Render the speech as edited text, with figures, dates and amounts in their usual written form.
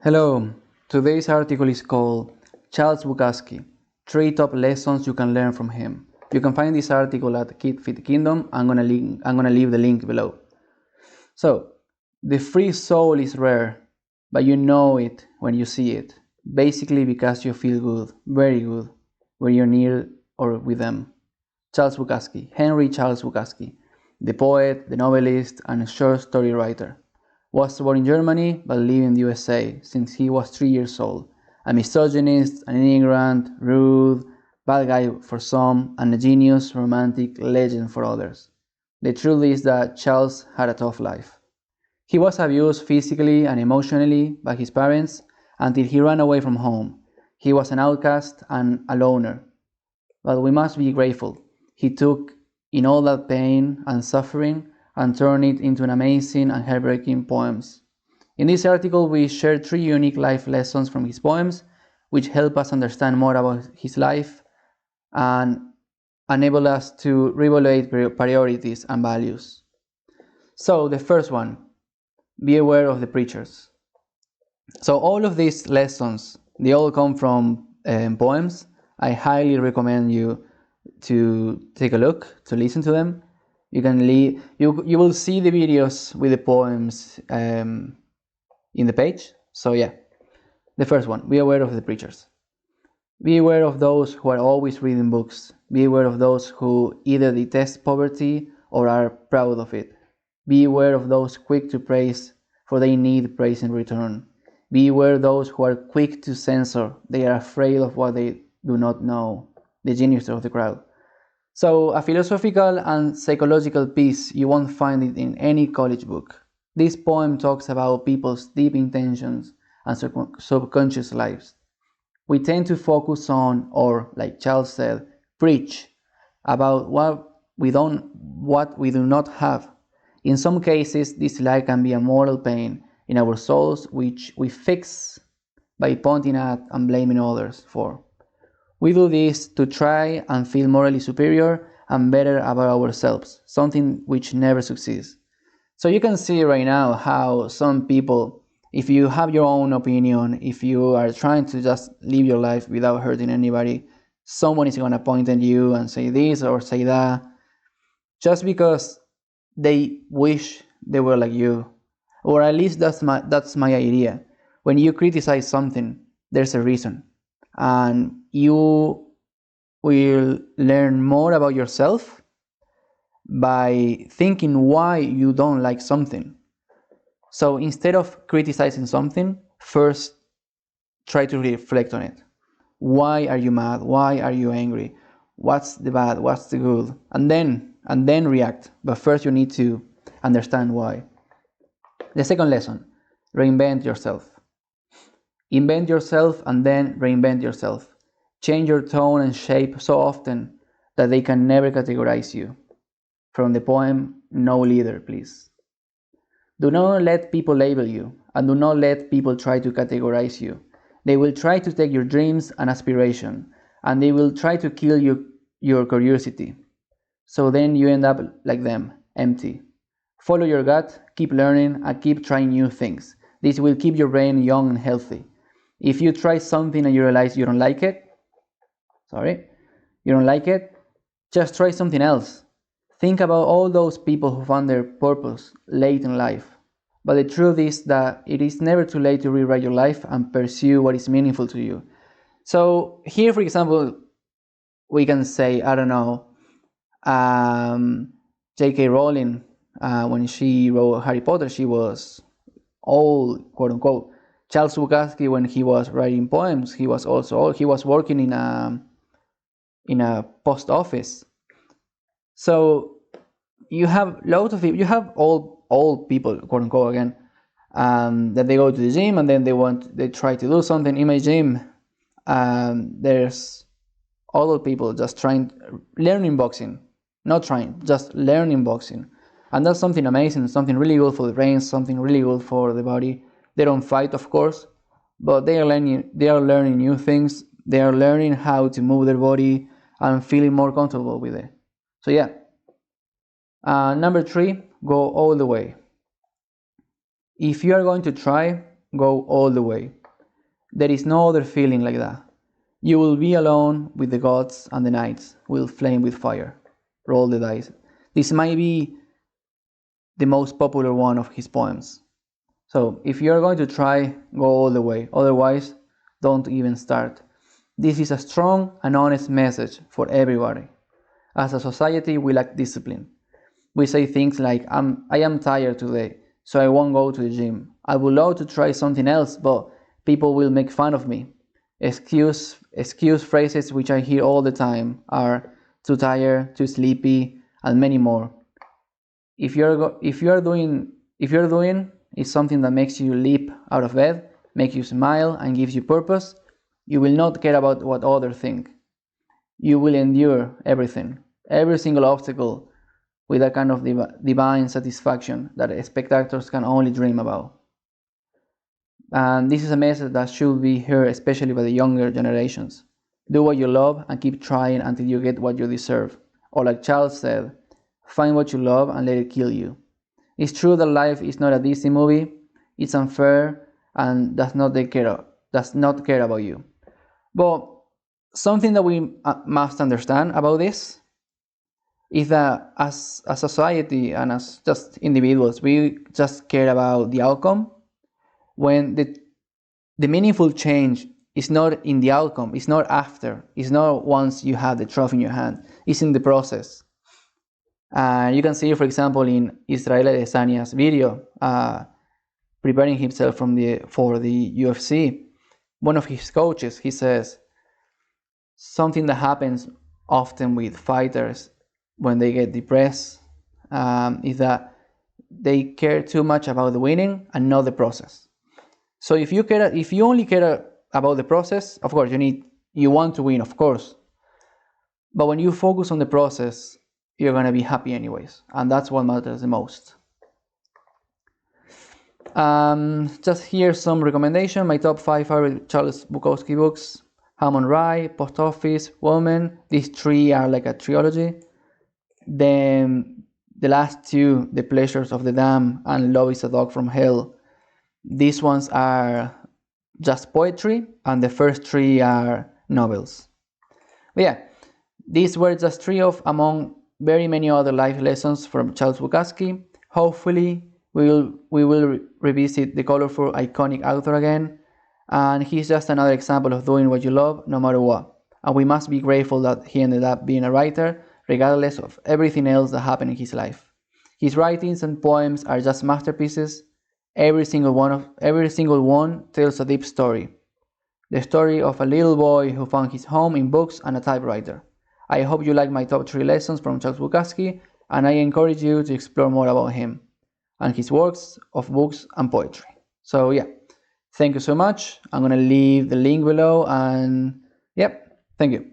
Hello, today's article is called Charles Bukowski, 3 Top Lessons You Can Learn from Him. You can find this article at Kid Fit Kingdom. I'm gonna leave the link below. So, the free soul is rare, but you know it when you see it. Basically because you feel good, very good, when you're near or with them. Charles Bukowski, Henry Charles Bukowski, the poet, the novelist, and short story writer. Was born in Germany but lived in the USA since he was 3 years old. A misogynist, an immigrant, rude, bad guy for some, and a genius, romantic legend for others. The truth is that Charles had a tough life. He was abused physically and emotionally by his parents until he ran away from home. He was an outcast and a loner. But we must be grateful. He took in all that pain and suffering and turned it into an amazing and heartbreaking poems. In this article, we share 3 unique life lessons from his poems, which help us understand more about his life and enable us to reevaluate priorities and values. So, the first one, be aware of the preachers. So, all of these lessons, they all come from poems. I highly recommend you to take a look, to listen to them. You will see the videos with the poems in the page. So yeah, the first one, be aware of the preachers. Be aware of those who are always reading books. Be aware of those who either detest poverty or are proud of it. Be aware of those quick to praise, for they need praise in return. Be aware of those who are quick to censor. They are afraid of what they do not know. The genius of the crowd. So, a philosophical and psychological piece, you won't find it in any college book. This poem talks about people's deep intentions and subconscious lives. We tend to focus on, or like Charles said, preach about what we do not have. In some cases, this lie can be a mortal pain in our souls, which we fix by pointing at and blaming others for. We do this to try and feel morally superior and better about ourselves, something which never succeeds. So you can see right now how some people, if you have your own opinion, if you are trying to just live your life without hurting anybody, someone is going to point at you and say this or say that, just because they wish they were like you. Or at least that's my idea. When you criticize something, there's a reason. And you will learn more about yourself by thinking why you don't like something. So instead of criticizing something, first try to reflect on it. Why are you mad? Why are you angry? What's the bad? What's the good? And then react. But first you need to understand why. The second lesson, reinvent yourself. Invent yourself and then reinvent yourself. Change your tone and shape so often that they can never categorize you. From the poem, No Leader, please. Do not let people label you, and do not let people try to categorize you. They will try to take your dreams and aspiration, and they will try to kill your curiosity. So then you end up like them, empty. Follow your gut, keep learning, and keep trying new things. This will keep your brain young and healthy. If you try something and you realize you don't like it, just try something else. Think about all those people who found their purpose late in life. But the truth is that it is never too late to rewrite your life and pursue what is meaningful to you. So here, for example, we can say, I don't know, J.K. Rowling, when she wrote Harry Potter, she was old, quote unquote. Charles Bukowski, when he was writing poems, he was also old. He was working in a post office. So you have lots of people. You have old people, quote unquote, again, that they go to the gym and then they try to do something. In my gym, there's old people just learning boxing, not trying, just learning boxing, and that's something amazing, something really good for the brain, something really good for the body. They don't fight, of course, but they are learning new things. They are learning how to move their body and feeling more comfortable with it. So yeah. Number 3, go all the way. If you are going to try, Go all the way. There is no other feeling like that. You will be alone with the gods, and the nights will flame with fire. Roll the dice. This might be the most popular one of his poems. So if you're going to try, go all the way. Otherwise, don't even start. This is a strong and honest message for everybody. As a society, we lack discipline. We say things like, I am tired today, so I won't go to the gym. I would love to try something else, but people will make fun of me. Excuse phrases which I hear all the time are too tired, too sleepy, and many more. If you're doing is something that makes you leap out of bed, makes you smile, and gives you purpose, you will not care about what others think. You will endure everything, every single obstacle, with a kind of divine satisfaction that spectators can only dream about. And this is a message that should be heard especially by the younger generations. Do what you love and keep trying until you get what you deserve. Or like Charles said, find what you love and let it kill you. It's true that life is not a Disney movie, it's unfair and does not care about you. But something that we must understand about this is that as a society and as just individuals, we just care about the outcome, when the meaningful change is not in the outcome, it's not after, it's not once you have the trophy in your hand, it's in the process. You can see, for example, in Israel Adesanya's video, preparing himself for the UFC, one of his coaches, he says, something that happens often with fighters when they get depressed is that they care too much about the winning and not the process. So if you only care about the process, of course you want to win, of course. But when you focus on the process, you're gonna be happy anyways, and that's what matters the most. Just here some recommendation. My top 5 favorite Charles Bukowski books: Hammond Rye, Post Office, Woman. These 3 are like a trilogy. Then the last 2, The Pleasures of the Damned and Love is a Dog from Hell. These ones are just poetry, and the first 3 are novels. But yeah, these were just 3 of among very many other life lessons from Charles Bukowski. Hopefully, we will revisit the colorful, iconic author again, and he's just another example of doing what you love, no matter what. And we must be grateful that he ended up being a writer, regardless of everything else that happened in his life. His writings and poems are just masterpieces. Every single one tells a deep story. The story of a little boy who found his home in books and a typewriter. I hope you like my top 3 lessons from Charles Bukowski, and I encourage you to explore more about him and his works of books and poetry. So yeah, thank you so much. I'm gonna leave the link below, and yep, thank you.